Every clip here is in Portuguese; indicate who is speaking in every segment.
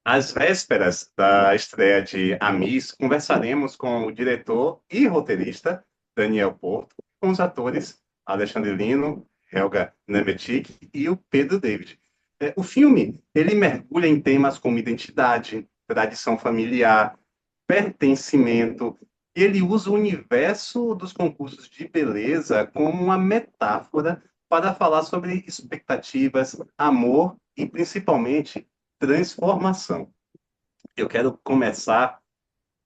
Speaker 1: Às vésperas da estreia de Amis, conversaremos com o diretor e roteirista Daniel Porto, com os atores Alexandre Lino, Helga Nemetic e o Pedro David. O filme ele mergulha em temas como identidade, tradição familiar, pertencimento. Ele usa o universo dos concursos de beleza como uma metáfora para falar sobre expectativas, amor e principalmente transformação. Eu quero começar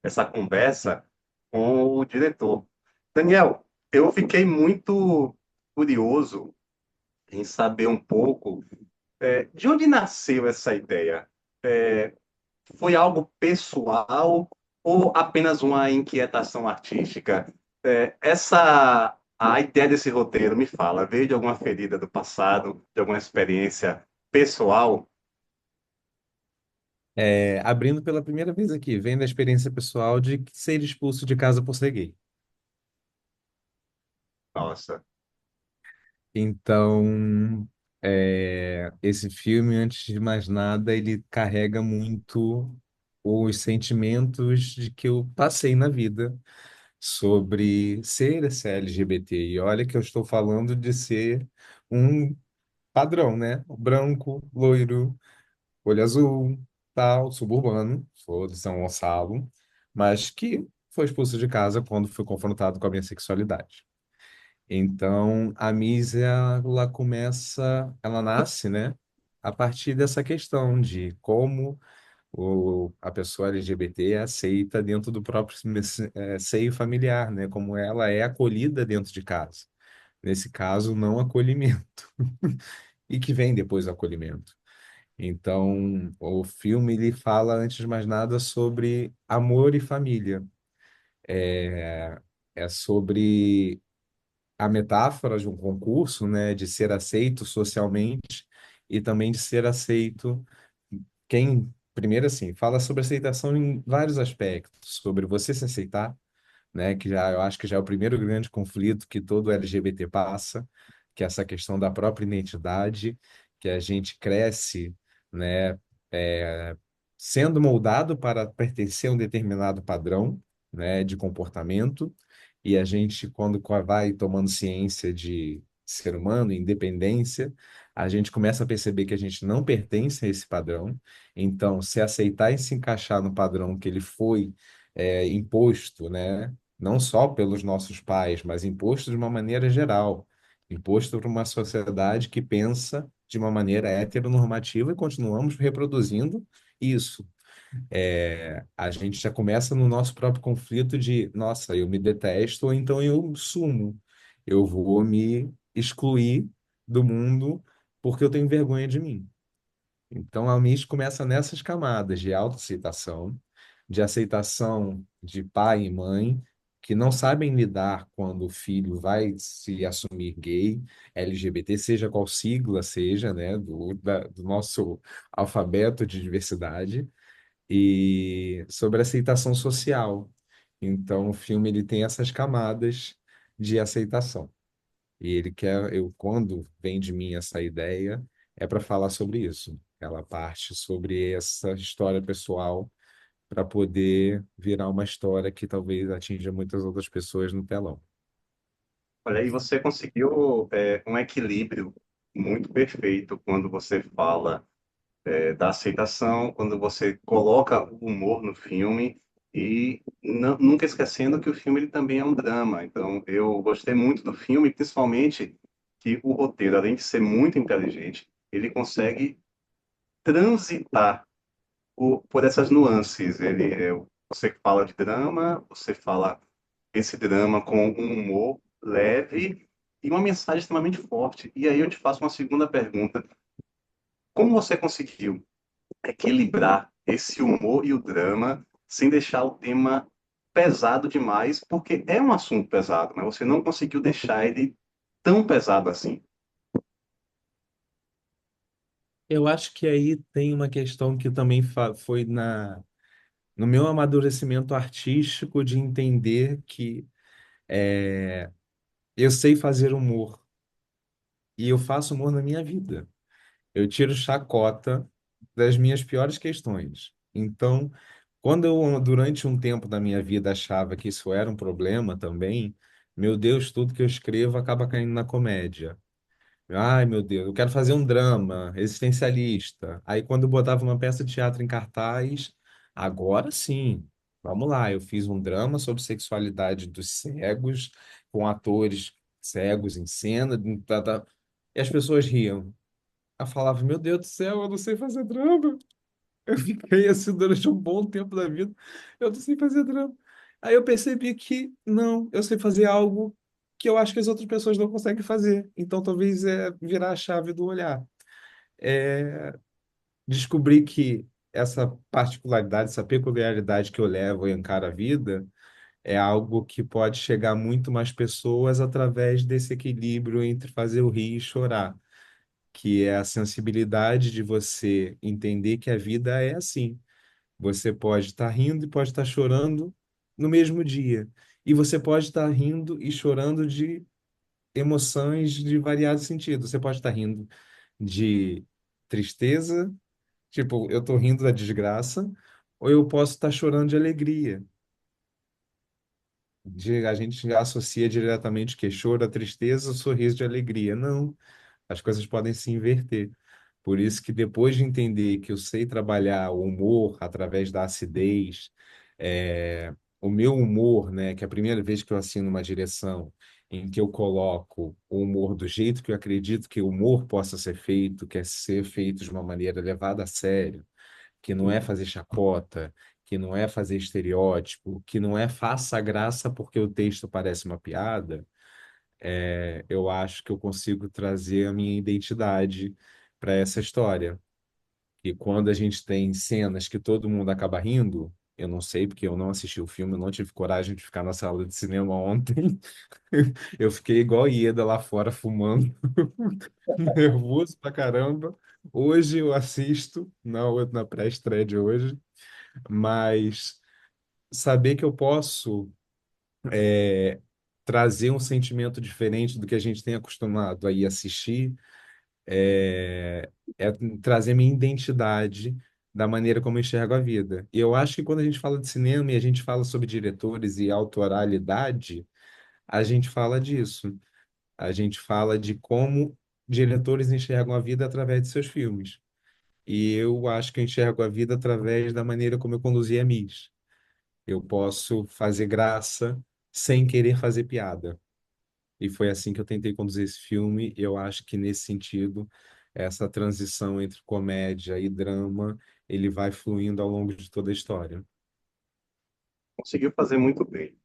Speaker 1: essa conversa com o diretor. Daniel, eu fiquei muito curioso em saber um pouco de onde nasceu essa ideia. É, Foi algo pessoal ou apenas uma inquietação artística? A ideia desse roteiro, me fala, veio de alguma ferida do passado, de alguma experiência pessoal?
Speaker 2: Abrindo pela primeira vez aqui, vem da experiência pessoal de ser expulso de casa por ser gay.
Speaker 1: Nossa,
Speaker 2: Então, esse filme, antes de mais nada, ele carrega muito os sentimentos de que eu passei na vida sobre ser esse LGBT. E olha que eu estou falando de ser um padrão, né? Branco, loiro, olho azul, tal, suburbano, sou de São Gonçalo, mas que foi expulso de casa quando fui confrontado com a minha sexualidade. Então, a Mísia, ela começa, ela nasce, né, a partir dessa questão de como a pessoa LGBT é aceita dentro do próprio seio familiar, né, como ela é acolhida dentro de casa. Nesse caso, não acolhimento, e que vem depois do acolhimento. Então, o filme ele fala, antes de mais nada, sobre amor e família. É, é sobre a metáfora de um concurso, né, de ser aceito socialmente e também de ser aceito. Primeiro assim, fala sobre aceitação em vários aspectos, sobre você se aceitar, né, que já eu acho que já é o primeiro grande conflito que todo LGBT passa, que é essa questão da própria identidade, que a gente cresce, né, é, sendo moldado para pertencer a um determinado padrão, né, de comportamento, e a gente, quando vai tomando ciência de ser humano, independência, a gente começa a perceber que a gente não pertence a esse padrão. Então, se aceitar e se encaixar no padrão que ele foi imposto, né? Não só pelos nossos pais, mas imposto de uma maneira geral, imposto por uma sociedade que pensa de uma maneira heteronormativa e continuamos reproduzindo isso. A gente já começa no nosso próprio conflito de, nossa, eu me detesto, ou então eu sumo, eu vou me excluir do mundo porque eu tenho vergonha de mim. Então, a MIS começa nessas camadas de autoaceitação, de aceitação de pai e mãe, que não sabem lidar quando o filho vai se assumir gay, LGBT, seja qual sigla seja, né, do nosso alfabeto de diversidade, e sobre aceitação social. Então, o filme ele tem essas camadas de aceitação. E ele quer, quando vem de mim essa ideia, é para falar sobre isso. Ela parte sobre essa história pessoal para poder virar uma história que talvez atinja muitas outras pessoas no telão.
Speaker 1: olha aí, você conseguiu um equilíbrio muito perfeito quando você fala da aceitação, quando você coloca o humor no filme e nunca esquecendo que o filme ele também é um drama. Então, eu gostei muito do filme, principalmente que o roteiro, além de ser muito inteligente, ele consegue transitar por essas nuances. Você fala de drama, você fala esse drama com um humor leve e uma mensagem extremamente forte. E aí eu te faço uma segunda pergunta. Como você conseguiu equilibrar esse humor e o drama sem deixar o tema pesado demais? Porque é um assunto pesado, mas você não conseguiu deixar ele tão pesado assim.
Speaker 2: Eu acho que aí tem uma questão que também foi no meu amadurecimento artístico de entender que eu sei fazer humor e eu faço humor na minha vida. Eu tiro chacota das minhas piores questões. Então, quando eu, durante um tempo da minha vida, achava que isso era um problema também, meu Deus, tudo que eu escrevo acaba caindo na comédia. Ai, meu Deus, eu quero fazer um drama existencialista. Aí, quando eu botava uma peça de teatro em cartaz, agora sim, vamos lá, eu fiz um drama sobre sexualidade dos cegos, com atores cegos em cena, e as pessoas riam. Eu falava, meu Deus do céu, eu não sei fazer drama. Eu fiquei assim durante um bom tempo da vida, eu não sei fazer drama. Aí eu percebi que não, eu sei fazer algo que eu acho que as outras pessoas não conseguem fazer. Então talvez é virar a chave do olhar. É descobrir que essa particularidade, essa peculiaridade que eu levo e encaro a vida é algo que pode chegar a muito mais pessoas através desse equilíbrio entre fazer o rir e chorar, que é a sensibilidade de você entender que a vida é assim. Você pode estar rindo e pode estar chorando no mesmo dia. E você pode estar rindo e chorando de emoções de variados sentidos. Você pode estar rindo de tristeza, tipo, eu estou rindo da desgraça, ou eu posso estar chorando de alegria. A gente associa diretamente que choro a tristeza, sorriso de alegria. Não, as coisas podem se inverter. Por isso que depois de entender que eu sei trabalhar o humor através da acidez, o meu humor, né, que é a primeira vez que eu assino uma direção em que eu coloco o humor do jeito que eu acredito que o humor possa ser feito, que é ser feito de uma maneira levada a sério, que não é fazer chacota, que não é fazer estereótipo, que não é faça graça porque o texto parece uma piada, eu acho que eu consigo trazer a minha identidade para essa história. E quando a gente tem cenas que todo mundo acaba rindo, eu não sei, porque eu não assisti o filme, eu não tive coragem de ficar na sala de cinema ontem. Eu fiquei igual Ieda lá fora fumando, nervoso pra caramba. Hoje eu assisto, na pré-estreia de hoje, mas saber que eu posso trazer um sentimento diferente do que a gente tem acostumado a ir assistir é trazer minha identidade da maneira como eu enxergo a vida. E eu acho que quando a gente fala de cinema e a gente fala sobre diretores e autoralidade, a gente fala disso. A gente fala de como diretores enxergam a vida através de seus filmes. E eu acho que eu enxergo a vida através da maneira como eu conduzi a Miss. Eu posso fazer graça sem querer fazer piada. E foi assim que eu tentei conduzir esse filme. Eu acho que nesse sentido, essa transição entre comédia e drama, ele vai fluindo ao longo de toda a história.
Speaker 1: Conseguiu fazer muito bem.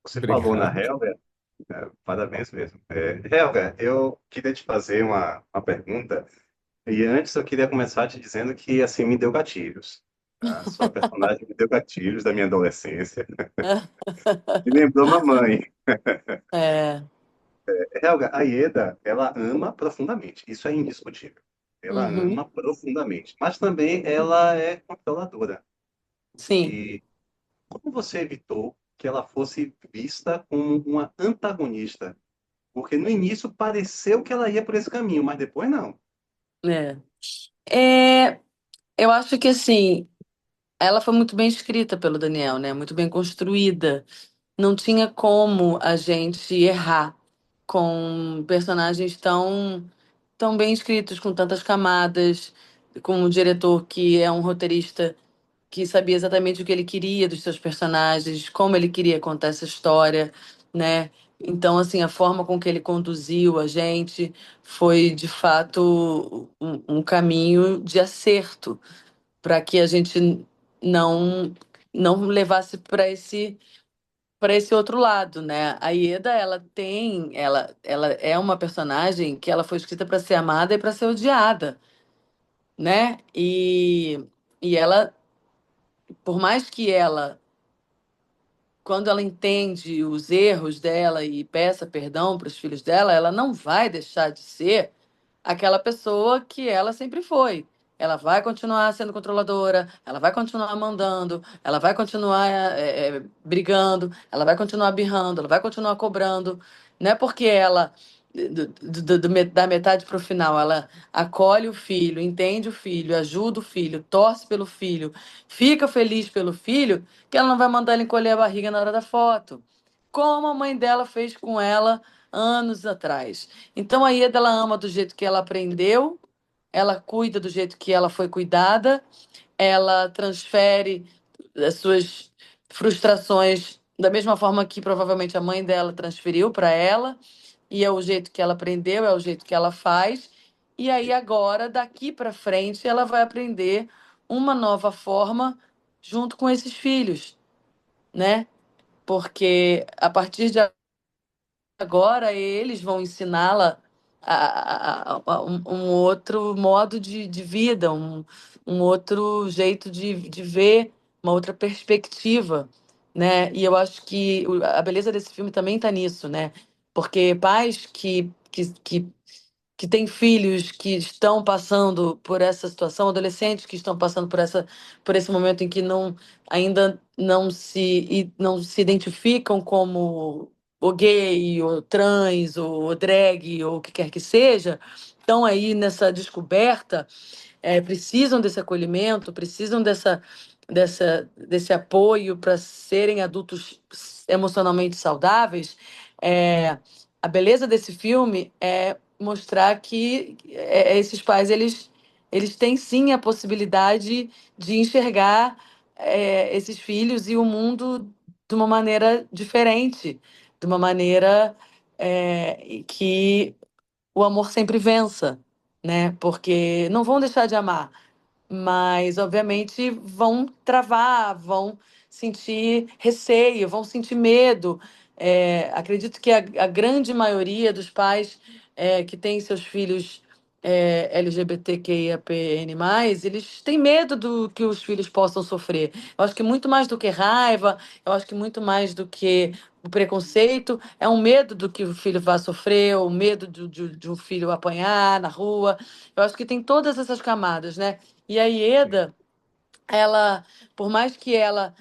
Speaker 1: Você falou na
Speaker 2: Obrigado.
Speaker 1: Helga, parabéns mesmo. Helga, eu queria te fazer uma pergunta, e antes eu queria começar te dizendo que, assim, me deu gatilhos. A sua personagem me deu gatilhos da minha adolescência. Me lembrou mamãe.
Speaker 3: É.
Speaker 1: Helga, a Ieda, ela ama profundamente. Isso é indiscutível. Ela
Speaker 3: Uhum.
Speaker 1: ama profundamente. Mas também ela é controladora.
Speaker 3: Sim.
Speaker 1: E como você evitou que ela fosse vista como uma antagonista? Porque no início pareceu que ela ia por esse caminho, mas depois não.
Speaker 3: É. É, eu acho que assim, ela foi muito bem escrita pelo Daniel, né? Muito bem construída. Não tinha como a gente errar com personagens tão bem escritos, com tantas camadas, com um diretor que é um roteirista que sabia exatamente o que ele queria dos seus personagens, como ele queria contar essa história, né? Então, assim, a forma com que ele conduziu a gente foi, de fato, um caminho de acerto para que a gente não não levasse para esse outro lado, né? A Ieda, ela é uma personagem que ela foi escrita para ser amada e para ser odiada, né? E ela, por mais que ela, quando ela entende os erros dela e peça perdão para os filhos dela, ela não vai deixar de ser aquela pessoa que ela sempre foi. Ela vai continuar sendo controladora, ela vai continuar mandando, ela vai continuar brigando, ela vai continuar birrando, ela vai continuar cobrando. Não é porque ela da metade para o final, ela acolhe o filho, entende o filho, ajuda o filho, torce pelo filho, fica feliz pelo filho, que ela não vai mandar ele encolher a barriga na hora da foto, como a mãe dela fez com ela anos atrás. Então a Ieda, ela ama do jeito que ela aprendeu, ela cuida do jeito que ela foi cuidada, ela transfere as suas frustrações da mesma forma que provavelmente a mãe dela transferiu para ela, e é o jeito que ela aprendeu, é o jeito que ela faz. E aí agora, daqui para frente, ela vai aprender uma nova forma junto com esses filhos, né? Porque a partir de agora eles vão ensiná-la um outro modo de vida, um outro jeito de ver, uma outra perspectiva, né? E eu acho que a beleza desse filme também está nisso, né? Porque pais que têm filhos que estão passando por essa situação, adolescentes que estão passando por esse momento em que ainda não se identificam como o gay, ou trans, ou drag, ou o que quer que seja, estão aí nessa descoberta, precisam desse acolhimento, precisam desse apoio para serem adultos emocionalmente saudáveis. É, a beleza desse filme é mostrar que esses pais eles têm sim a possibilidade de enxergar esses filhos e o mundo de uma maneira diferente, de uma maneira que o amor sempre vença, né? Porque não vão deixar de amar, mas obviamente vão travar, vão sentir receio, vão sentir medo. Acredito que a grande maioria dos pais que têm seus filhos LGBTQIAPN+, eles têm medo do que os filhos possam sofrer. Eu acho que muito mais do que raiva, eu acho que muito mais do que o preconceito, é um medo do que o filho vai sofrer, o medo de um filho apanhar na rua. Eu acho que tem todas essas camadas, né? E a Ieda, ela, por mais que ela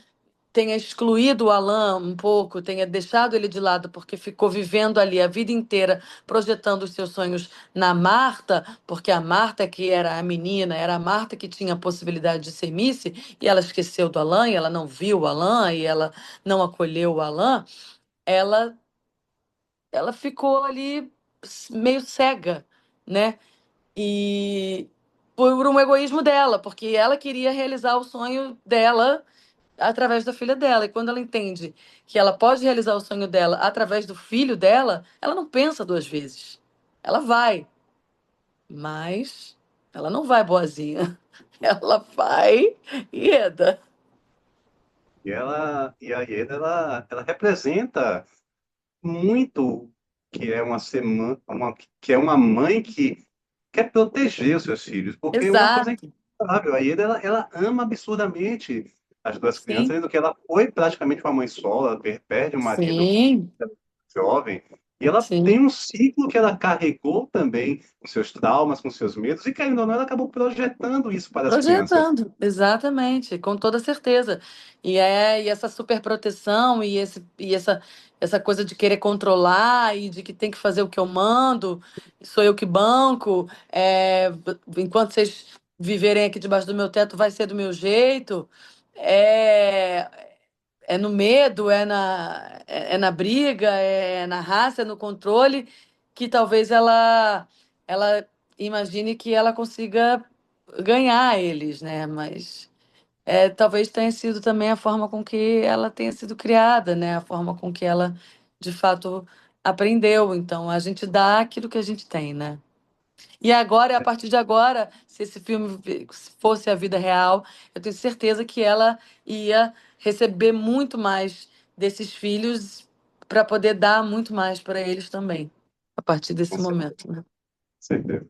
Speaker 3: tenha excluído o Alan um pouco, tenha deixado ele de lado porque ficou vivendo ali a vida inteira projetando os seus sonhos na Marta, porque a Marta que era a menina, era a Marta que tinha a possibilidade de ser Missy, e ela esqueceu do Alan, e ela não viu o Alan, e ela não acolheu o Alan, ela ela ficou ali meio cega, né? E por um egoísmo dela, porque ela queria realizar o sonho dela através da filha dela. E quando ela entende que ela pode realizar o sonho dela através do filho dela, ela não pensa duas vezes. Ela vai, mas ela não vai boazinha. Ela vai Ieda.
Speaker 1: E a Ieda, ela representa muito que é que é uma mãe que quer proteger os seus filhos, porque uma coisa é
Speaker 3: Exato.
Speaker 1: incomparável, a Ieda, ela ama absurdamente as duas crianças,
Speaker 3: Sim,
Speaker 1: sendo que ela foi praticamente uma mãe solo, ela perde o marido
Speaker 3: sim,
Speaker 1: jovem, e ela tem
Speaker 3: sim.
Speaker 1: um ciclo que ela carregou também com seus traumas, com seus medos, e querendo ou não, ela acabou projetando isso para as crianças.
Speaker 3: Projetando, exatamente, com toda certeza. E essa superproteção essa coisa de querer controlar e de que tem que fazer o que eu mando, sou eu que banco, enquanto vocês viverem aqui debaixo do meu teto, vai ser do meu jeito. É, é no medo, é na briga, é na raça, é no controle, que talvez ela imagine que ela consiga ganhar eles, né? Mas talvez tenha sido também a forma com que ela tenha sido criada, né? A forma com que ela, de fato, aprendeu. Então, a gente dá aquilo que a gente tem, né? E agora, a partir de agora, se esse filme fosse a vida real, eu tenho certeza que ela ia receber muito mais desses filhos para poder dar muito mais para eles também, a partir
Speaker 1: Com
Speaker 3: desse momento, né?
Speaker 1: certeza.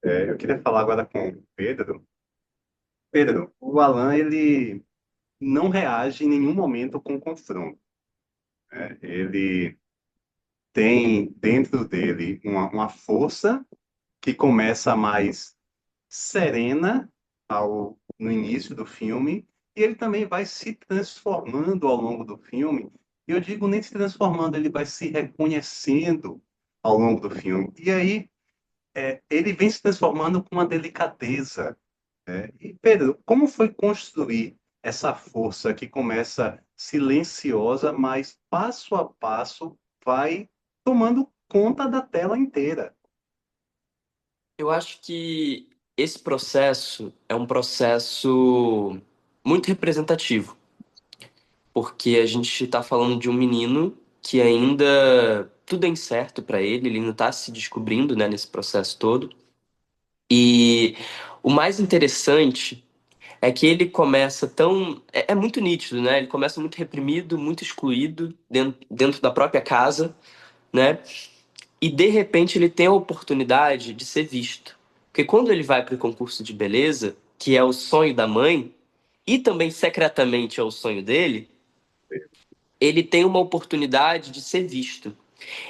Speaker 1: Eu queria falar agora com o Pedro. Pedro, o Alan, ele não reage em nenhum momento com confronto. Ele tem dentro dele uma força que começa mais serena no início do filme, e ele também vai se transformando ao longo do filme. E eu digo nem se transformando, ele vai se reconhecendo ao longo do filme. E aí, ele vem se transformando com uma delicadeza. E, Pedro, como foi construir essa força que começa silenciosa, mas passo a passo vai tomando conta da tela inteira?
Speaker 4: Eu acho que esse processo é um processo muito representativo, porque a gente está falando de um menino que ainda tudo é incerto para ele, ele ainda está se descobrindo, né, nesse processo todo. E o mais interessante é que ele começa tão. É muito nítido, né? Ele começa muito reprimido, muito excluído dentro da própria casa, né? E de repente ele tem a oportunidade de ser visto. Porque quando ele vai para o concurso de beleza, que é o sonho da mãe, e também secretamente é o sonho dele, ele tem uma oportunidade de ser visto.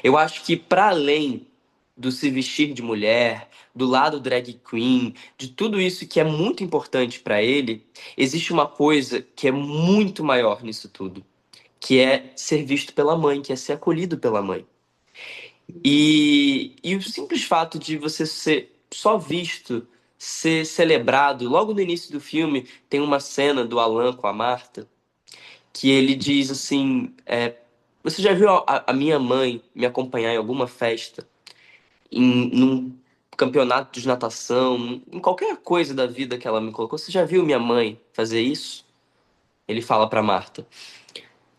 Speaker 4: Eu acho que para além do se vestir de mulher, do lado drag queen, de tudo isso que é muito importante para ele, existe uma coisa que é muito maior nisso tudo, que é ser visto pela mãe, que é ser acolhido pela mãe. E o simples fato de você ser só visto, ser celebrado, logo no início do filme tem uma cena do Alan com a Marta que ele diz assim: você já viu a minha mãe me acompanhar em alguma festa, num campeonato de natação, em qualquer coisa da vida que ela me colocou? Você já viu minha mãe fazer isso? Ele fala pra Marta.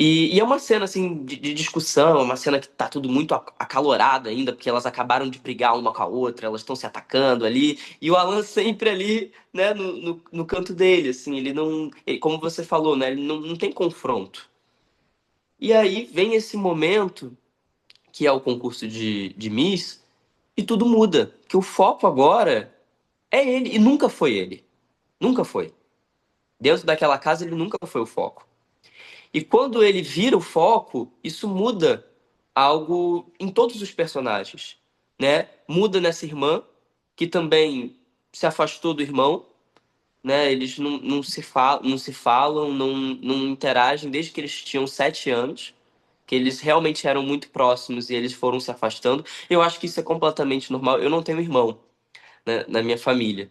Speaker 4: E é uma cena assim de discussão, é uma cena que tá tudo muito acalorado ainda, porque elas acabaram de brigar uma com a outra, elas estão se atacando ali, e o Alan sempre ali, né, no canto dele, assim, ele não, como você falou, né, ele não tem confronto. E aí vem esse momento, que é o concurso de Miss, e tudo muda, que o foco agora é ele, e nunca foi ele, nunca foi. Dentro daquela casa ele nunca foi o foco. E quando ele vira o foco, isso muda algo em todos os personagens, né? Muda nessa irmã, que também se afastou do irmão, né? Eles não se falam, não interagem desde que eles tinham 7 anos, que eles realmente eram muito próximos e eles foram se afastando. Eu acho que isso é completamente normal. Eu não tenho irmão, né, na minha família,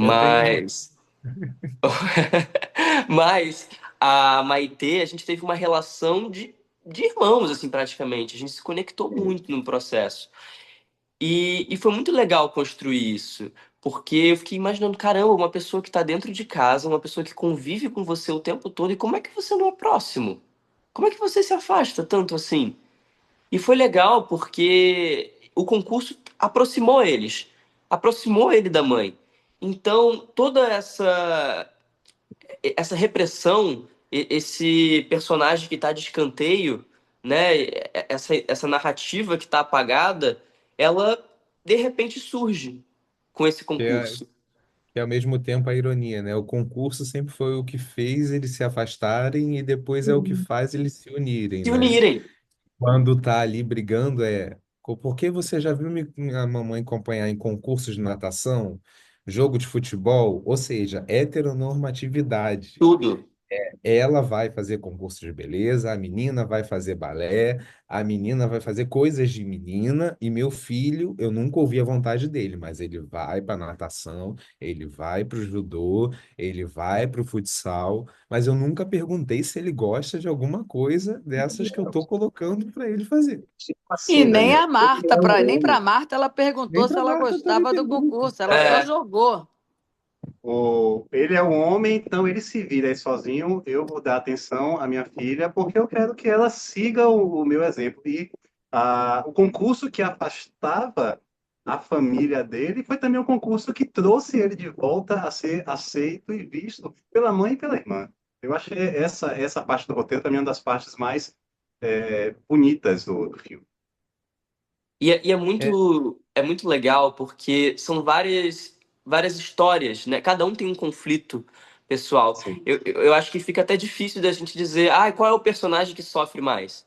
Speaker 2: Eu tenho um.
Speaker 4: mas mas a Maitê, a gente teve uma relação de irmãos, assim, praticamente. A gente se conectou muito no processo. E foi muito legal construir isso, porque eu fiquei imaginando, caramba, uma pessoa que está dentro de casa, uma pessoa que convive com você o tempo todo, e como é que você não é próximo? Como é que você se afasta tanto assim? E foi legal porque o concurso aproximou ele da mãe. Então, toda essa repressão, esse personagem que está de escanteio, né, essa narrativa que está apagada, ela de repente surge com esse
Speaker 2: Que é,
Speaker 4: concurso.
Speaker 2: que é ao mesmo tempo a ironia, né? O concurso sempre foi o que fez eles se afastarem e depois é o que faz eles se unirem,
Speaker 4: Se
Speaker 2: né?
Speaker 4: unirem.
Speaker 2: Quando tá ali brigando por que você já viu minha mamãe acompanhar em concursos de natação, jogo de futebol, ou seja, heteronormatividade.
Speaker 4: Tudo.
Speaker 2: Ela vai fazer concurso de beleza, a menina vai fazer balé, a menina vai fazer coisas de menina, e meu filho, eu nunca ouvi a vontade dele, mas ele vai para natação, ele vai para o judô, ele vai para o futsal, mas eu nunca perguntei se ele gosta de alguma coisa dessas que eu tô colocando para ele fazer.
Speaker 1: Tipo
Speaker 3: E
Speaker 1: assim,
Speaker 3: nem
Speaker 1: Daniel,
Speaker 3: a
Speaker 1: ele
Speaker 3: Marta,
Speaker 1: é um
Speaker 3: nem para
Speaker 1: homem.
Speaker 3: Marta ela
Speaker 2: Nem
Speaker 3: perguntou se
Speaker 2: para
Speaker 3: ela
Speaker 2: Marta também
Speaker 3: gostava do
Speaker 2: pergunta.
Speaker 3: concurso, ela só
Speaker 4: É,
Speaker 3: jogou.
Speaker 1: Ele é um homem, então ele se vira aí sozinho. Eu vou dar atenção à minha filha, porque eu quero que ela siga o meu exemplo. E o concurso que afastava a família dele foi também um concurso que trouxe ele de volta a ser aceito e visto pela mãe e pela irmã. Eu achei essa parte do roteiro também uma das partes mais bonitas do filme.
Speaker 4: e
Speaker 2: É,
Speaker 4: é muito legal porque são várias histórias, né? Cada um tem um conflito pessoal.
Speaker 1: Sim,
Speaker 4: Eu acho que fica até difícil da gente dizer, qual é o personagem que sofre mais?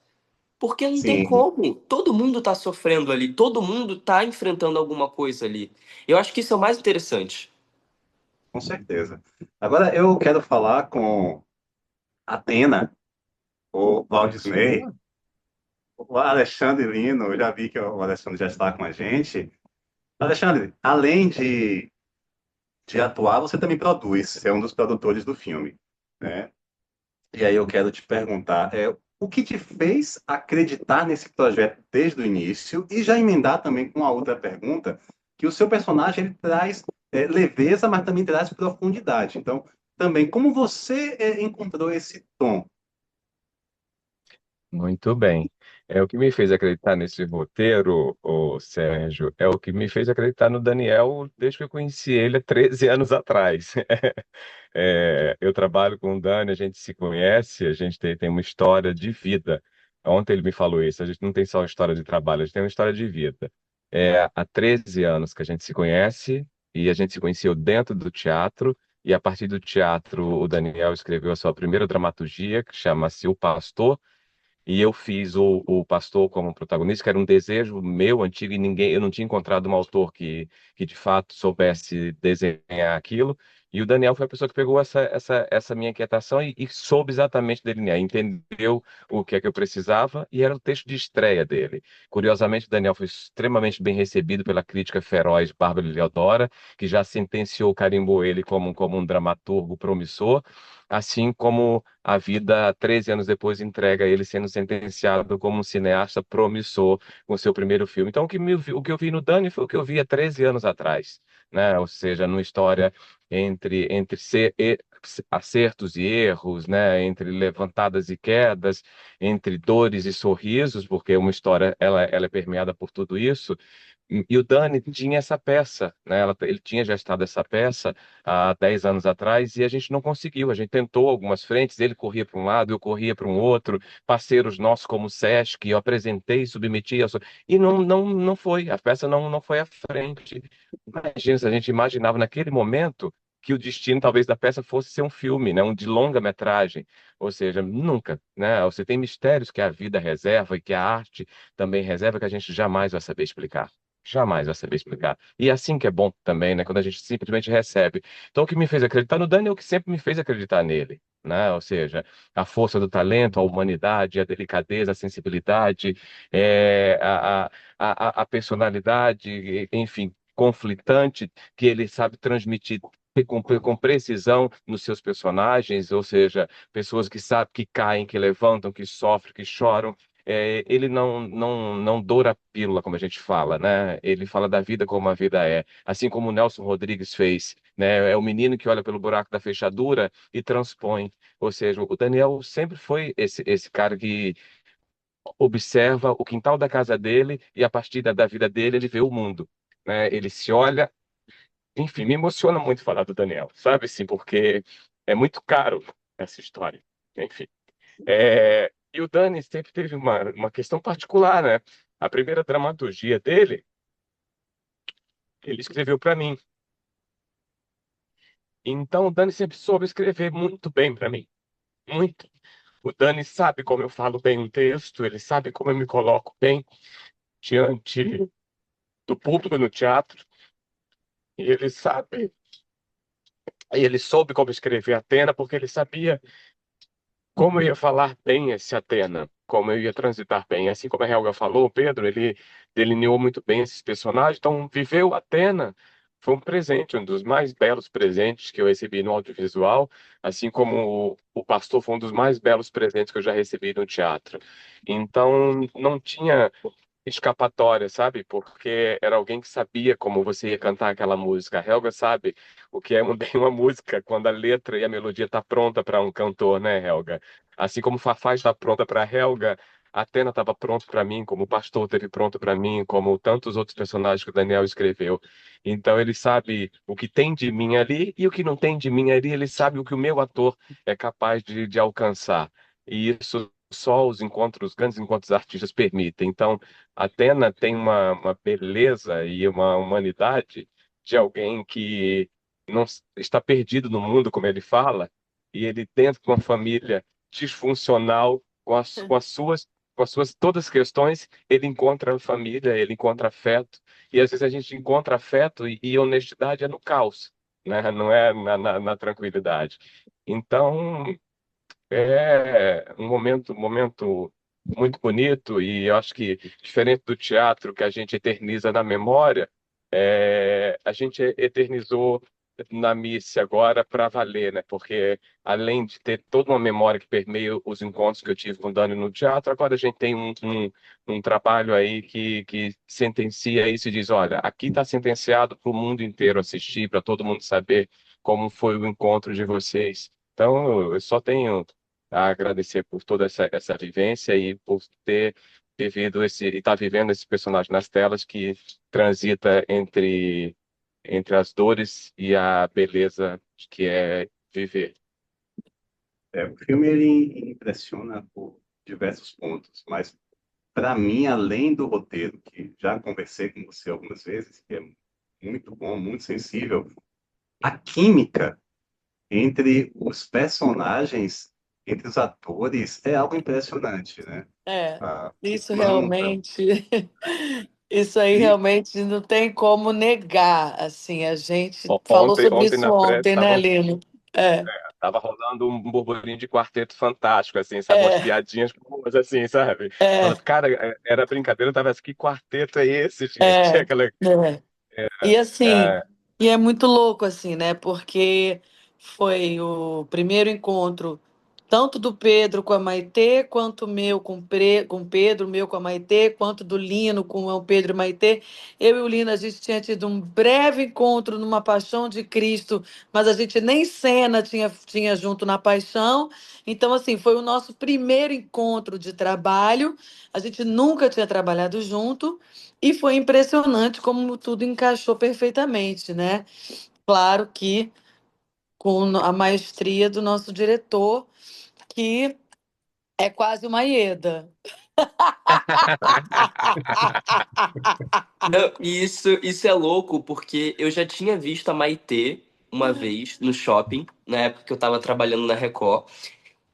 Speaker 4: Porque não tem
Speaker 1: sim,
Speaker 4: como. Todo mundo tá sofrendo ali, todo mundo tá enfrentando alguma coisa ali. Eu acho que isso é o mais interessante.
Speaker 1: com certeza. Agora eu quero falar com a Atena, o Walt Disney. o Alexandre Lino, eu já vi que o Alexandre já está com a gente. Alexandre, além de atuar, você também produz, você é um dos produtores do filme, né? E aí eu quero te perguntar, o que te fez acreditar nesse projeto desde o início e já emendar também com a outra pergunta, que o seu personagem ele traz leveza, mas também traz profundidade. Então, também, como você encontrou esse tom?
Speaker 5: Muito bem. É o que me fez acreditar nesse roteiro, o Sérgio, é o que me fez acreditar no Daniel desde que eu conheci ele há 13 anos atrás. Eu trabalho com o Dani, a gente se conhece, a gente tem uma história de vida. Ontem ele me falou isso, a gente não tem só uma história de trabalho, a gente tem uma história de vida. Há 13 anos que a gente se conhece e a gente se conheceu dentro do teatro. E a partir do teatro, o Daniel escreveu a sua primeira dramaturgia, que chama-se O Pastor, e eu fiz o pastor como protagonista, que era um desejo meu antigo e ninguém, eu não tinha encontrado um autor que de fato soubesse desenhar aquilo. E o Daniel foi a pessoa que pegou essa minha inquietação e soube exatamente delinear, entendeu o que é que eu precisava e era o texto de estreia dele. Curiosamente, o Daniel foi extremamente bem recebido pela crítica feroz Bárbara Leodora, que já sentenciou, carimbou ele como um dramaturgo promissor, assim como a vida, 13 anos depois, entrega ele sendo sentenciado como um cineasta promissor com seu primeiro filme. Então, o que eu vi no Dani foi o que eu vi há 13 anos atrás, né? Ou seja, numa história entre acertos e erros, né? Entre levantadas e quedas, entre dores e sorrisos, porque uma história ela é permeada por tudo isso. E o Dani tinha essa peça, né? Ele tinha gestado essa peça há 10 anos atrás e a gente não conseguiu. A gente tentou algumas frentes, ele corria para um lado, eu corria para um outro, parceiros nossos como o Sesc, eu apresentei, submeti, e não foi. A peça não foi à frente. Imagina, se a gente imaginava naquele momento que o destino talvez da peça fosse ser um filme, né? Um de longa-metragem. Ou seja, nunca, né? Você tem mistérios que a vida reserva e que a arte também reserva que a gente jamais vai saber explicar. Jamais vai saber explicar. E é assim que é bom também, né? Quando a gente simplesmente recebe. Então, o que me fez acreditar no Dani é o que sempre me fez acreditar nele, né? Ou seja, a força do talento, a humanidade, a delicadeza, a sensibilidade, a personalidade, enfim, conflitante, que ele sabe transmitir com precisão nos seus personagens, ou seja, pessoas que sabem, que caem, que levantam, que sofrem, que choram. Ele não doura a pílula, como a gente fala, né? Ele fala da vida como a vida é, assim como o Nelson Rodrigues fez, né? É o menino que olha pelo buraco da fechadura e transpõe. Ou seja, o Daniel sempre foi esse cara que observa o quintal da casa dele e a partir da vida dele ele vê o mundo, né? Ele se olha, enfim, me emociona muito falar do Daniel, sabe? Sim, porque é muito caro essa história. Enfim. E o Dani sempre teve uma questão particular, né? A primeira dramaturgia dele, ele escreveu para mim. Então, o Dani sempre soube escrever muito bem para mim. Muito. O Dani sabe como eu falo bem um texto, ele sabe como eu me coloco bem diante do público no teatro, e ele soube como escrever Atena, porque ele sabia como eu ia falar bem esse Atena, como eu ia transitar bem. Assim como a Helga falou, o Pedro, ele delineou muito bem esses personagens. Então, viver o Atena foi um presente, um dos mais belos presentes que eu recebi no audiovisual, assim como o Pastor foi um dos mais belos presentes que eu já recebi no teatro. Então, não tinha escapatória, sabe? Porque era alguém que sabia como você ia cantar aquela música. A Helga sabe o que é bem uma música, quando a letra e a melodia está pronta para um cantor, né, Helga? Assim como o Fafá está pronta para a Helga, a Atena estava pronto para mim, como o Pastor esteve pronto para mim, como tantos outros personagens que o Daniel escreveu. Então ele sabe o que tem de mim ali e o que não tem de mim ali, ele sabe o que o meu ator é capaz de alcançar. E isso só os grandes encontros artistas permitem. Então, Atena tem uma beleza e uma humanidade de alguém que não está perdido no mundo, como ele fala, e ele dentro de uma família disfuncional, com as suas todas as questões, ele encontra família, ele encontra afeto, e às vezes a gente encontra afeto e honestidade é no caos, né? Não é na tranquilidade. Então, é um momento muito bonito, e eu acho que, diferente do teatro que a gente eterniza na memória, a gente eternizou na missa agora para valer, né? Porque além de ter toda uma memória que permeia os encontros que eu tive com o Dani no teatro, agora a gente tem um trabalho aí que sentencia isso e diz: olha, aqui está sentenciado para o mundo inteiro assistir, para todo mundo saber como foi o encontro de vocês. Então, eu só tenho a agradecer por toda essa vivência e por ter vivido e estar vivendo esse personagem nas telas que transita entre as dores e a beleza que é viver.
Speaker 1: O filme ele impressiona por diversos pontos, mas para mim, além do roteiro, que já conversei com você algumas vezes, que é muito bom, muito sensível, a química entre os personagens, entre os atores, é algo impressionante, né?
Speaker 3: É,
Speaker 1: O
Speaker 3: isso
Speaker 1: Landa,
Speaker 3: realmente, isso aí
Speaker 1: e
Speaker 3: realmente não tem como negar, assim, a gente falou
Speaker 5: Ontem,
Speaker 3: sobre
Speaker 5: ontem
Speaker 3: isso
Speaker 5: na prévia
Speaker 3: ontem, né, Lino? É,
Speaker 5: tava rolando um burburinho de quarteto fantástico, assim, sabe? Umas
Speaker 3: é,
Speaker 5: piadinhas boas, assim, sabe?
Speaker 3: é,
Speaker 5: Falando, cara, era brincadeira, eu tava assim, que quarteto é esse, gente?
Speaker 3: é,
Speaker 5: Aquela,
Speaker 3: é. E assim,
Speaker 5: é,
Speaker 3: e é muito louco assim, né? Porque foi o primeiro encontro tanto do Pedro com a Maitê, quanto o meu com o Pedro, o meu com a Maitê, quanto do Lino com o Pedro e Maitê. Eu e o Lino, a gente tinha tido um breve encontro numa Paixão de Cristo, mas a gente nem cena tinha junto na Paixão. Então, assim, foi o nosso primeiro encontro de trabalho. A gente nunca tinha trabalhado junto. E foi impressionante como tudo encaixou perfeitamente, né? Claro que com a maestria do nosso diretor, que é quase uma Ieda.
Speaker 4: Não, e isso é louco, porque eu já tinha visto a Maitê uma vez no shopping, na época que eu tava trabalhando na Record.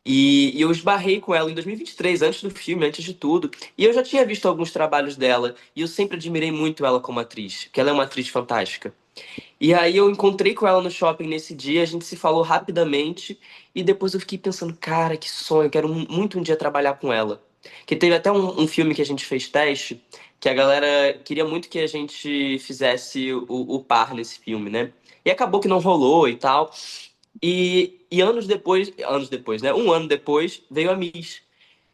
Speaker 4: E eu esbarrei com ela em 2023, antes do filme, antes de tudo. E eu já tinha visto alguns trabalhos dela, e eu sempre admirei muito ela como atriz, porque ela é uma atriz fantástica. E aí eu encontrei com ela no shopping nesse dia, a gente se falou rapidamente, e depois eu fiquei pensando, cara, que sonho, eu quero muito um dia trabalhar com ela. Que teve até um filme que a gente fez teste, que a galera queria muito que a gente fizesse o par nesse filme, né? E acabou que não rolou e tal. E anos depois, né? Um ano depois, veio a Miss.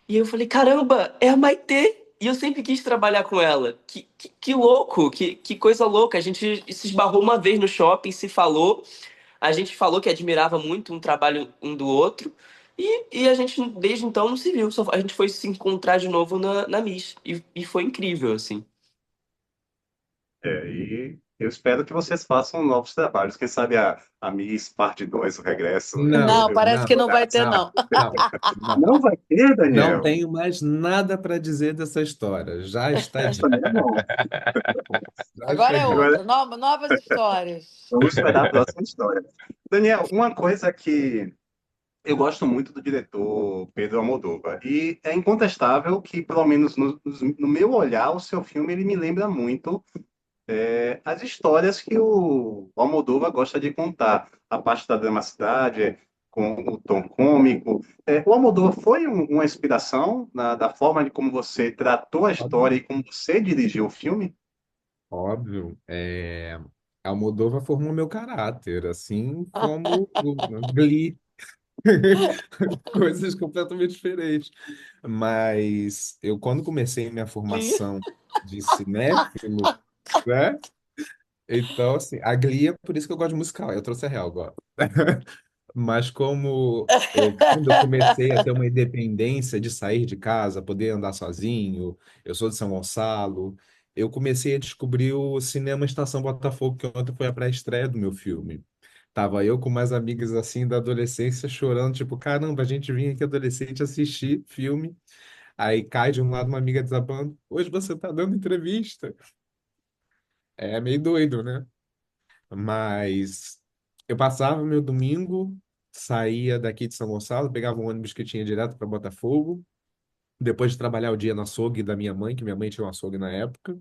Speaker 4: E eu falei, caramba, é a Maitê! E eu sempre quis trabalhar com ela. Que louco, que coisa louca. A gente se esbarrou uma vez no shopping, se falou. A gente falou que admirava muito um trabalho um do outro. E a gente, desde então, não se viu. A gente foi se encontrar de novo na Miss. E foi incrível, assim.
Speaker 1: e eu espero que vocês façam novos trabalhos. Quem sabe a Miss Parte 2 o regresso,
Speaker 3: Não,
Speaker 1: eu
Speaker 3: parece
Speaker 2: Não,
Speaker 3: que não vai ter,
Speaker 2: não,
Speaker 3: não.
Speaker 2: não, não.
Speaker 1: Não vai ter,
Speaker 2: Não
Speaker 1: Daniel.
Speaker 2: tenho mais nada para dizer dessa história. Já está
Speaker 1: Mas
Speaker 2: dito.
Speaker 1: também é bom.
Speaker 2: Já está
Speaker 3: Agora é
Speaker 2: dito.
Speaker 1: Agora,
Speaker 3: outra, novas histórias.
Speaker 1: vamos esperar a próxima história. Daniel, uma coisa que eu gosto muito do diretor Pedro Almodóvar. E é incontestável que, pelo menos no meu olhar, o seu filme ele me lembra muito as histórias que o Almodóvar gosta de contar. A parte da dramaticidade, com o tom cômico. O Almodóvar foi uma inspiração da forma de como você tratou a
Speaker 2: Óbvio.
Speaker 1: história e como você dirigiu o filme?
Speaker 2: Óbvio. Almodóvar formou meu caráter, assim como o Glee. Coisas completamente diferentes. Mas eu, quando comecei minha formação de cinéfilo, né? Então, assim, a Glee é por isso que eu gosto de musical. Eu trouxe a real agora. Mas quando eu comecei a ter uma independência de sair de casa, poder andar sozinho, eu sou de São Gonçalo, eu comecei a descobrir o Cinema Estação Botafogo, que ontem foi a pré-estreia do meu filme. Tava eu com mais amigas assim da adolescência chorando, tipo, caramba, a gente vinha aqui adolescente assistir filme, aí cai de um lado uma amiga desabando, hoje você tá dando entrevista. É meio doido, né? Mas eu passava meu domingo, saía daqui de São Gonçalo, pegava um ônibus que tinha direto para Botafogo, depois de trabalhar o dia no açougue da minha mãe, que minha mãe tinha um açougue na época,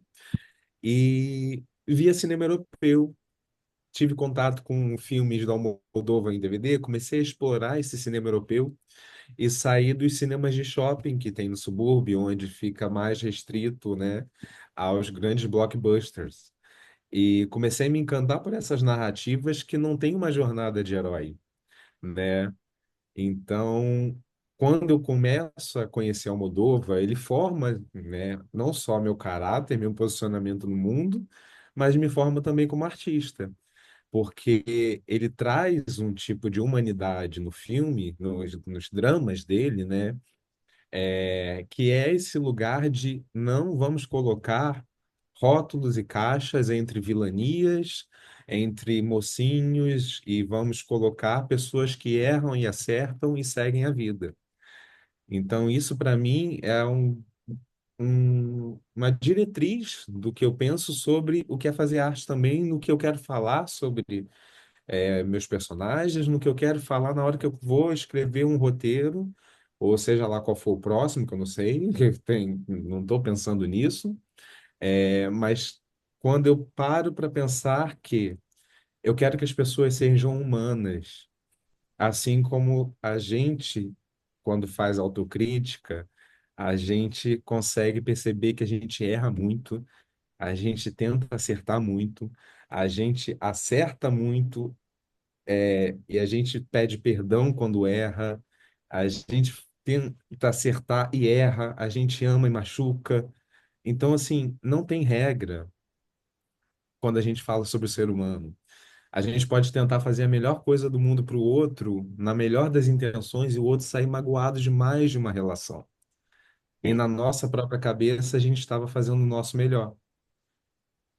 Speaker 2: e via cinema europeu. tive contato com filmes da Almodóvar em DVD, comecei a explorar esse cinema europeu e sair dos cinemas de shopping que tem no subúrbio, onde fica mais restrito, né, aos grandes blockbusters. E comecei a me encantar por essas narrativas que não têm uma jornada de herói, né? Então, quando eu começo a conhecer Almodóvar, ele forma, né, não só meu caráter, meu posicionamento no mundo, mas me forma também como artista, porque ele traz um tipo de humanidade no filme, nos dramas dele, né, que é esse lugar de não vamos colocar rótulos e caixas entre vilanias, entre mocinhos, e vamos colocar pessoas que erram e acertam e seguem a vida. Então, isso para mim é uma diretriz do que eu penso sobre o que é fazer arte também, no que eu quero falar sobre meus personagens, no que eu quero falar na hora que eu vou escrever um roteiro, ou seja lá qual for o próximo, que eu não sei, não estou pensando nisso, mas quando eu paro para pensar que eu quero que as pessoas sejam humanas, assim como a gente, quando faz autocrítica, a gente consegue perceber que a gente erra muito, a gente tenta acertar muito, a gente acerta muito, e a gente pede perdão quando erra, a gente tenta acertar e erra, a gente ama e machuca. Então, assim, não tem regra quando a gente fala sobre o ser humano. A gente pode tentar fazer a melhor coisa do mundo para o outro, na melhor das intenções, e o outro sair magoado demais de uma relação. E
Speaker 1: Sim.
Speaker 2: na nossa própria cabeça, a gente estava fazendo o nosso melhor.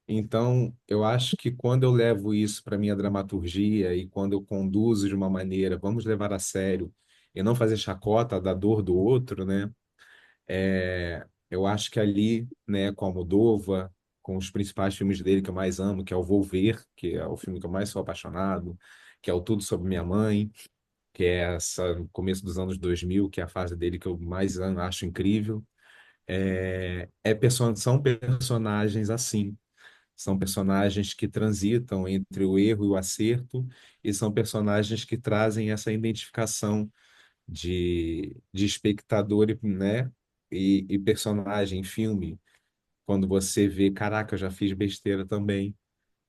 Speaker 2: Então, eu acho que quando eu levo isso para minha dramaturgia e quando eu conduzo de uma maneira, vamos levar a sério e não fazer chacota da dor do outro, né? Eu acho que ali, né, com a Almodóvar, com os principais filmes dele que eu mais amo, que é o Vou Ver, que é o filme que eu mais sou apaixonado, que é o Tudo Sobre Minha Mãe, que é essa no começo dos anos 2000, que é a fase dele que eu mais amo, acho incrível. São personagens assim. São personagens que transitam entre o erro e o acerto, e são personagens que trazem essa identificação de espectador, né? E personagem, filme, quando você vê, caraca, eu já fiz besteira também.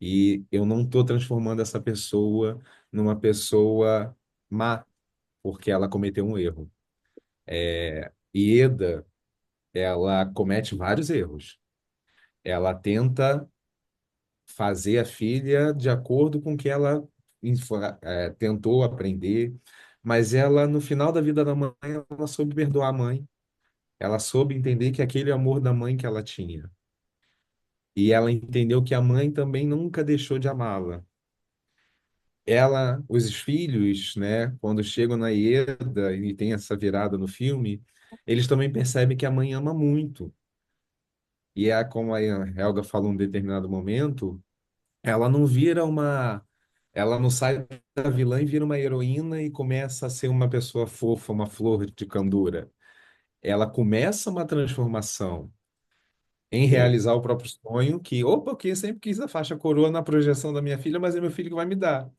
Speaker 2: E eu não estou transformando essa pessoa numa pessoa má, porque ela cometeu um erro. Ieda, ela comete vários erros. Ela tenta fazer a filha de acordo com o que ela tentou aprender, mas ela, no final da vida da mãe, ela soube perdoar a mãe, ela soube entender que aquele é o amor da mãe que ela tinha. E ela entendeu que a mãe também nunca deixou de amá-la. Os filhos, né, quando chegam na Ieda e tem essa virada no filme, eles também percebem que a mãe ama muito. E é como a Helga falou em um determinado momento, ela não vira uma. Ela não sai da vilã e vira uma heroína e começa a ser uma pessoa fofa, uma flor de candura. Ela começa uma transformação em
Speaker 1: Sim.
Speaker 2: realizar o próprio sonho, que, opa, eu sempre quis a faixa coroa na projeção da minha filha, mas é meu filho que vai me dar.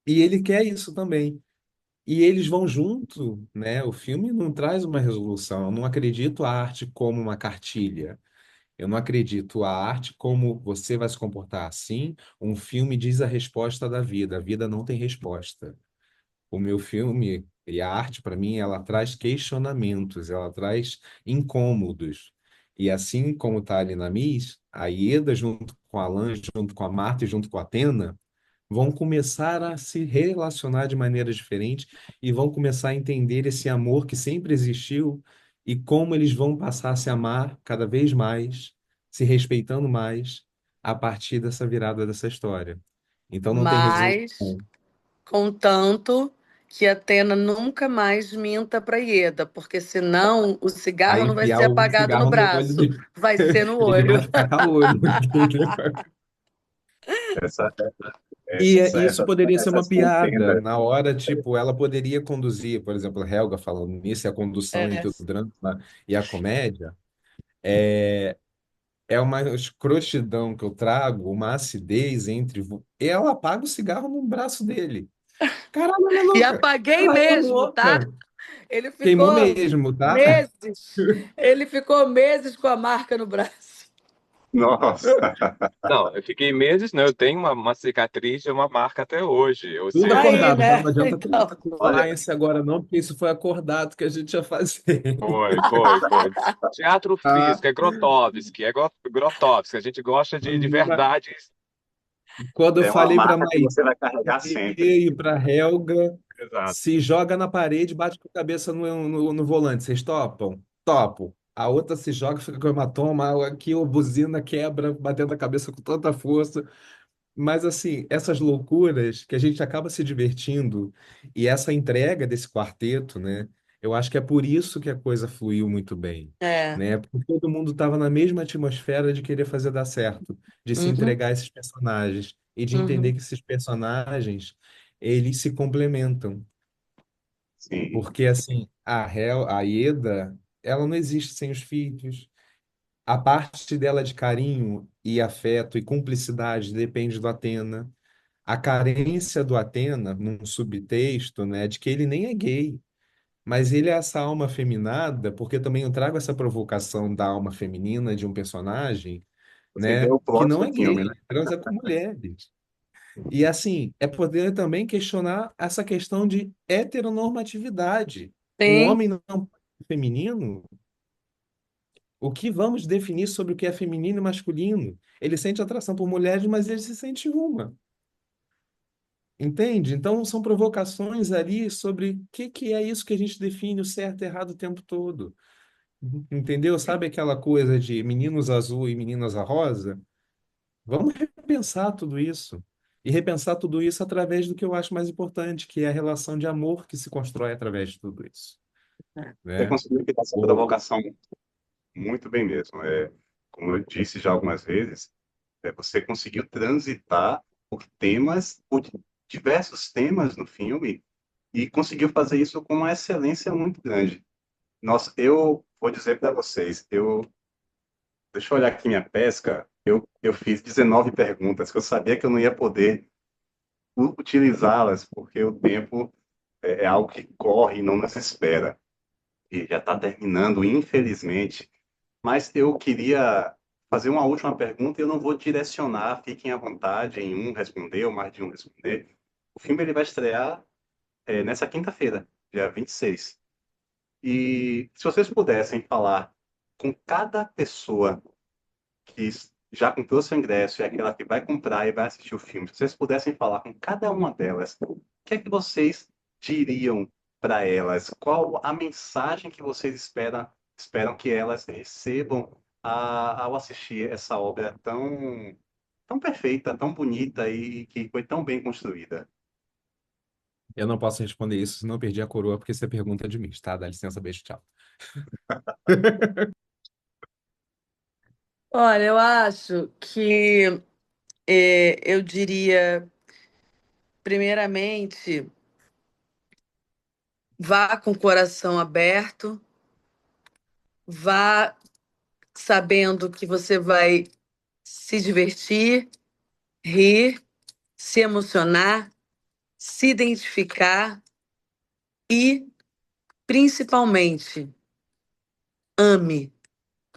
Speaker 2: E ele quer isso também. E eles vão junto, né? O filme não traz uma resolução. Eu não acredito a arte como uma cartilha. Eu não acredito a arte como você vai se comportar assim. Um filme diz a resposta da vida. A vida não tem resposta. O meu filme e a arte, para mim, ela traz questionamentos, ela traz incômodos. E assim como está ali na Miss, a Ieda, junto com a Alan, junto com a Marta e junto com a Atena, vão começar a se relacionar de maneira diferente e vão começar a entender esse amor que sempre existiu e como eles vão passar a se amar cada vez mais, se respeitando mais, a partir dessa virada dessa história. Então não tem
Speaker 3: Mas,
Speaker 2: resolução.
Speaker 3: contanto que a Atena nunca mais minta para Ieda, porque senão o cigarro
Speaker 2: Aí
Speaker 3: não vai
Speaker 2: enfiar
Speaker 3: ser
Speaker 2: o
Speaker 3: apagado no
Speaker 2: cigarro no olho
Speaker 3: braço,
Speaker 2: dele.
Speaker 3: vai ser no
Speaker 2: Ele
Speaker 3: olho.
Speaker 2: vai ficar calor.
Speaker 1: Essa,
Speaker 2: E isso
Speaker 1: essa,
Speaker 2: poderia ser uma
Speaker 1: essas
Speaker 2: piada.
Speaker 1: contendas.
Speaker 2: Na hora, tipo, ela poderia conduzir, por exemplo, a Helga falando nisso, e a condução
Speaker 3: É.
Speaker 2: entre o drama e a comédia, é uma escrotidão que eu trago, uma acidez entre. Ela apaga o cigarro no braço dele. Caralho, ela é
Speaker 3: E
Speaker 2: louca!
Speaker 3: apaguei
Speaker 2: Caralho, ela é
Speaker 3: mesmo, tá?
Speaker 2: louca!
Speaker 3: Ele
Speaker 2: Queimou
Speaker 3: ficou
Speaker 2: mesmo, tá?
Speaker 3: meses. Ele ficou meses com a marca no braço.
Speaker 1: Nossa,
Speaker 5: Não, eu fiquei meses, né? Eu tenho uma cicatriz e uma marca até hoje. Ou
Speaker 2: Tudo
Speaker 5: seja,
Speaker 3: Aí,
Speaker 2: acordado, tá?
Speaker 3: né?
Speaker 2: Não adianta
Speaker 3: Então.
Speaker 2: ter
Speaker 1: olha,
Speaker 2: compliance agora, não, porque isso foi acordado que a gente ia fazer.
Speaker 5: foi. Teatro
Speaker 2: Tá?
Speaker 5: físico, é Grotowski, Grotowski. A gente gosta de
Speaker 2: Mas
Speaker 5: verdades.
Speaker 2: quando eu
Speaker 1: é uma
Speaker 2: falei para
Speaker 1: marca que
Speaker 2: Maitê
Speaker 1: você vai carregar sempre.
Speaker 2: e para Helga,
Speaker 5: Exato.
Speaker 2: se joga na parede, bate com a cabeça no volante. Vocês topam? Topo. A outra se joga, fica com hematoma. Aqui a buzina quebra, batendo a cabeça com tanta força. Mas, assim, essas loucuras que a gente acaba se divertindo e essa entrega desse quarteto, né? Eu acho que é por isso que a coisa fluiu muito bem,
Speaker 3: É.
Speaker 2: né? Porque todo mundo estava na mesma atmosfera de querer fazer dar certo, de se
Speaker 3: Uhum,
Speaker 2: entregar a esses personagens e de entender
Speaker 3: uhum.
Speaker 2: que esses personagens, eles se complementam.
Speaker 1: Sim,
Speaker 2: Porque, assim, a Ieda, ela não existe sem os filhos. A parte dela de carinho e afeto e cumplicidade depende do Atena. A carência do Atena, num subtexto, né, de que ele nem é gay, mas ele é essa alma afeminada, porque também eu trago essa provocação da alma feminina de um personagem,
Speaker 1: você vê
Speaker 2: né,
Speaker 1: o
Speaker 2: que
Speaker 1: plot
Speaker 2: não
Speaker 1: do
Speaker 2: é
Speaker 1: filme,
Speaker 2: gay,
Speaker 1: né?
Speaker 2: transa com mulheres. E assim, é poder também questionar essa questão de heteronormatividade. Um
Speaker 3: Sim,
Speaker 2: homem não é feminino, o que vamos definir sobre o que é feminino e masculino? Ele sente atração por mulheres, mas ele se sente uma. Entende? Então, são provocações ali sobre o que é isso que a gente define o certo e errado o tempo todo. Entendeu? Sabe aquela coisa de meninos azul e meninas a rosa? Vamos repensar tudo isso. E repensar tudo isso através do que eu acho mais importante, que é a relação de amor que se constrói através de tudo isso,
Speaker 1: Você
Speaker 2: né?
Speaker 1: conseguiu evitar essa
Speaker 2: O-
Speaker 1: provocação muito bem mesmo. Como eu disse já algumas vezes, você conseguiu transitar por temas, por diversos temas no filme e conseguiu fazer isso com uma excelência muito grande. Nossa, eu vou dizer para vocês, deixa eu olhar aqui minha pesca, eu fiz 19 perguntas que eu sabia que eu não ia poder utilizá-las, porque o tempo é algo que corre e não nos espera. E já está terminando, infelizmente. Mas eu queria fazer uma última pergunta e eu não vou direcionar, fiquem à vontade em um responder ou mais de um responder. O filme ele vai estrear nessa quinta-feira, dia 26. E se vocês pudessem falar com cada pessoa que já comprou seu ingresso e aquela que vai comprar e vai assistir o filme, se vocês pudessem falar com cada uma delas, o que é que vocês diriam para elas? Qual a mensagem que vocês esperam que elas recebam ao assistir essa obra tão perfeita, tão bonita e que foi tão bem construída?
Speaker 2: Eu não posso responder isso, senão eu perdi a coroa, porque isso é pergunta de mim, tá? Dá licença, beijo, tchau.
Speaker 3: olha, eu acho que eu diria, primeiramente, vá com o coração aberto, vá sabendo que você vai se divertir, rir, se emocionar, se identificar e, principalmente, ame,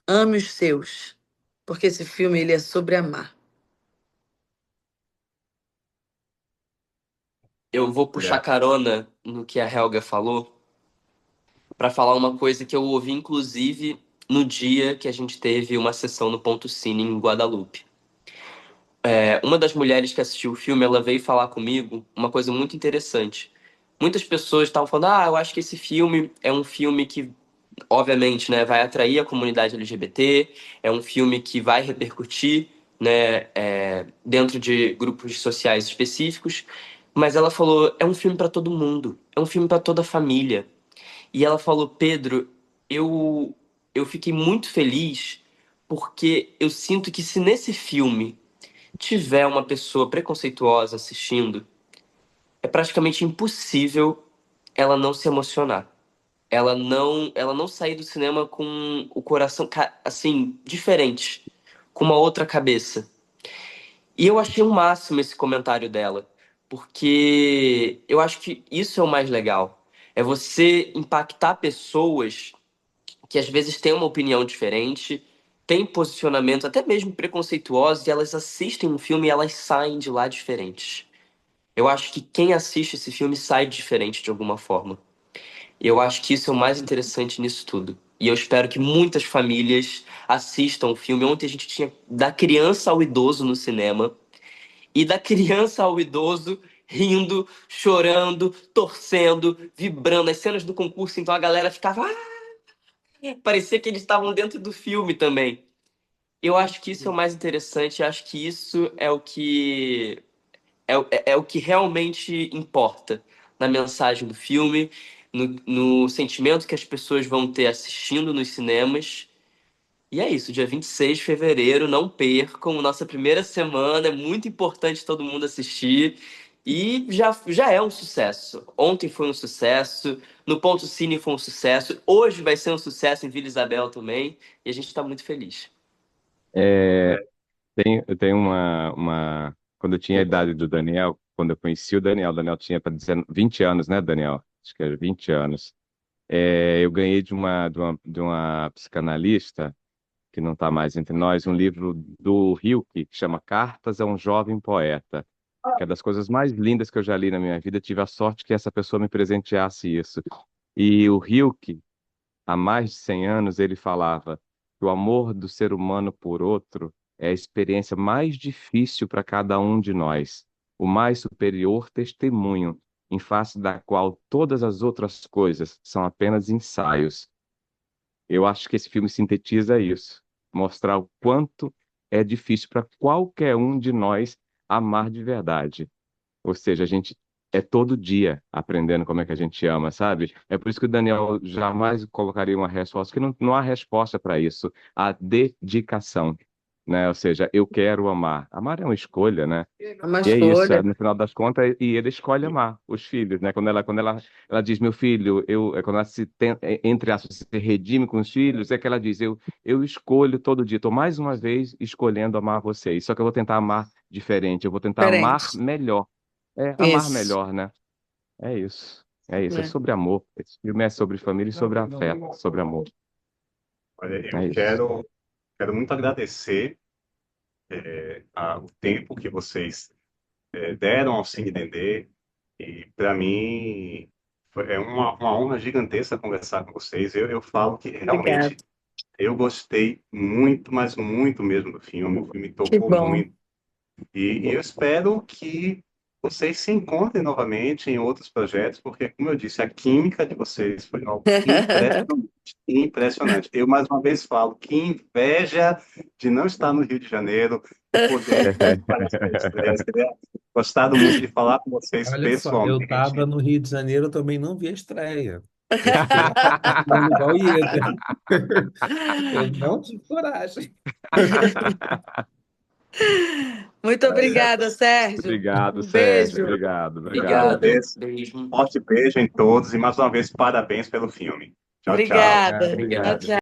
Speaker 3: ame os seus, porque esse filme ele é sobre amar.
Speaker 4: Eu vou puxar
Speaker 1: Olha,
Speaker 4: carona no que a Helga falou para falar uma coisa que eu ouvi, inclusive, no dia que a gente teve uma sessão no Ponto Cine em Guadalupe. Uma das mulheres que assistiu o filme, ela veio falar comigo uma coisa muito interessante. Muitas pessoas estavam falando, eu acho que esse filme é um filme que, obviamente, né, vai atrair a comunidade LGBT, é um filme que vai repercutir, né, dentro de grupos sociais específicos, mas ela falou, é um filme para todo mundo, é um filme para toda a família. E ela falou, Pedro, eu, eu fiquei muito feliz porque eu sinto que se nesse filme tiver uma pessoa preconceituosa assistindo, é praticamente impossível ela não se emocionar. Ela não sair do cinema com o coração assim diferente, com uma outra cabeça. E eu achei o máximo esse comentário dela, porque eu acho que isso é o mais legal. É você impactar pessoas que às vezes têm uma opinião diferente, têm posicionamentos até mesmo preconceituosos, e elas assistem um filme e elas saem de lá diferentes. Eu acho que quem assiste esse filme sai diferente de alguma forma. E eu acho que isso é o mais interessante nisso tudo. E eu espero que muitas famílias assistam o filme. Ontem a gente tinha da criança ao idoso no cinema, e da criança ao idoso rindo, chorando, torcendo, vibrando. As cenas do concurso, então a galera ficava. Parecia que eles estavam dentro do filme também. Eu acho que isso é o mais interessante. Eu acho que isso é o que é o que realmente importa na mensagem do filme, no sentimento que as pessoas vão ter assistindo nos cinemas. E é isso, dia 26 de fevereiro, não percam, nossa primeira semana, é muito importante todo mundo assistir. E já é um sucesso. Ontem foi um sucesso, no Ponto Cine foi um sucesso, hoje vai ser um sucesso em Vila Isabel também, e a gente está muito feliz.
Speaker 5: É, eu tenho Quando eu tinha a idade do Daniel, quando eu conheci o Daniel tinha para 20 anos, né, Daniel? Acho que era 20 anos. Eu ganhei de uma psicanalista, que não está mais entre nós, um livro do Hilke, que chama Cartas a um Jovem Poeta, que é das coisas mais lindas que eu já li na minha vida. Tive a sorte que essa pessoa me presenteasse isso. E o Hilke, há mais de 100 anos, ele falava que o amor do ser humano por outro é a experiência mais difícil para cada um de nós, o mais superior testemunho, em face da qual todas as outras coisas são apenas ensaios. Eu acho que esse filme sintetiza isso, mostrar o quanto é difícil para qualquer um de nós amar de verdade. Ou seja, a gente é todo dia aprendendo como é que a gente ama, sabe? É por isso que o Daniel jamais colocaria uma resposta, que não há resposta para isso. A dedicação, né? Ou seja, eu quero amar. Amar é uma escolha, né?
Speaker 3: É uma
Speaker 5: E é isso,
Speaker 3: escolha.
Speaker 5: no final das contas, e ele escolhe amar os filhos, né? Ela diz, meu filho, quando ela entre aspas, se redime com os filhos, é que ela diz, eu escolho todo dia, estou mais uma vez escolhendo amar vocês, só que eu vou tentar amar diferente, eu vou tentar amar
Speaker 3: Diferente.
Speaker 5: melhor. Amar
Speaker 3: Isso.
Speaker 5: melhor, né? É isso. É isso, é
Speaker 3: Né?
Speaker 5: sobre amor. Esse filme é sobre família e sobre afeto, sobre amor.
Speaker 1: Olha, eu
Speaker 5: É isso.
Speaker 1: quero muito agradecer o tempo que vocês deram ao Cine Dendê. E para mim é uma honra gigantesca conversar com vocês. Eu falo que
Speaker 3: Obrigada.
Speaker 1: realmente eu gostei muito, mas muito mesmo do filme. O filme
Speaker 3: Que
Speaker 1: tocou
Speaker 3: bom.
Speaker 1: muito. E eu espero que vocês se encontrem novamente em outros projetos, porque, como eu disse, a química de vocês foi algo impressionante. Impressionante. Eu, mais uma vez, falo que inveja de não estar no Rio de Janeiro e poder participar da estreia. Teria gostado muito de falar com vocês
Speaker 2: Olha só, eu estava
Speaker 1: pessoalmente.
Speaker 2: no Rio de Janeiro, eu também não vi a estreia. Eu fiquei falando igual o Ieda. Eu não tive coragem.
Speaker 3: Muito obrigada, Sérgio.
Speaker 5: Obrigado,
Speaker 3: Um
Speaker 5: Sérgio.
Speaker 3: beijo.
Speaker 5: Obrigado, obrigado.
Speaker 4: Obrigado.
Speaker 1: Agradeço.
Speaker 4: Beijo.
Speaker 1: Forte beijo em todos e, mais uma vez, parabéns pelo filme. Tchau, tchau.
Speaker 3: Obrigada.
Speaker 2: Obrigado.
Speaker 3: Tchau, tchau.